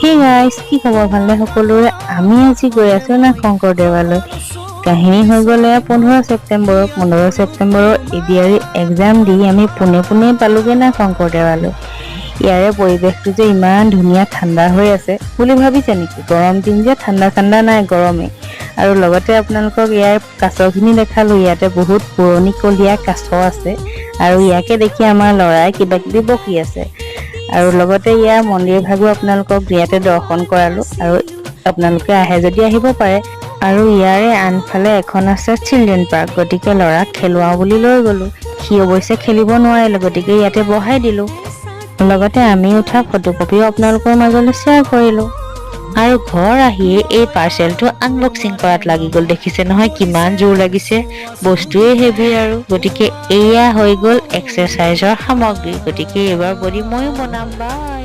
Hey guys, কি খবৰ? ভালে সকলোৰে? আমি আজি গৈ আছো না শংকৰদেৱালৈ। কাহিনী হৈ গ'লে 15 ছেপ্টেম্বৰৰ এডিআৰই এক্সাম দি আমি পোনে পালোগে না শংকৰদেৱালৈ। ইয়াৰে পৰিৱেশটো যে ইমান ধুনীয়া ঠাণ্ডা হৈ আছে বুলি ভাবিছে নেকি? গৰম দিন যে, ঠাণ্ডা নাই, গৰমেই। আৰু লগতে আপোনালোকক ইয়াৰ কাছখিনি দেখালো। ইয়াতে বহুত পুৰণিকলীয়া কাছ আছে আৰু ইয়াকে দেখি আমাৰ ল'ৰাই কিবা কিবি বকি আছে। আৰু লগতে ইয়াৰ মন্দিৰ ভাগো আপোনালোকক ইয়াতে দৰ্শন কৰালো। আৰু আপোনালোকে আহে যদি আহিব পাৰে। আৰু ইয়াৰে আনফালে এখন আছে চিলড্ৰেন পাৰ্ক, গতিকে ল'ৰাক খেলুৱাও বুলি লৈ গ'লো। সি অৱশ্যে খেলিব নোৱাৰিলে, গতিকে ইয়াতে বহাই দিলো। লগতে আমি উঠা ফটোকপিও আপোনালোকৰ মাজলৈ শ্বেয়াৰ কৰিলো। আৰু ঘৰ আহিয়ে এই পাৰ্চেলটো আনবক্সিং কৰাত লাগি গ'ল। দেখিছে নহয় কিমান জোৰ লাগিছে, বস্তুৱে হেভি। আৰু গতিকে এয়া হৈ গ'ল এক্সাৰচাইজৰ সামগ্ৰী। গতিকে এইবাৰ বডি ময়ো বনাম। বাই।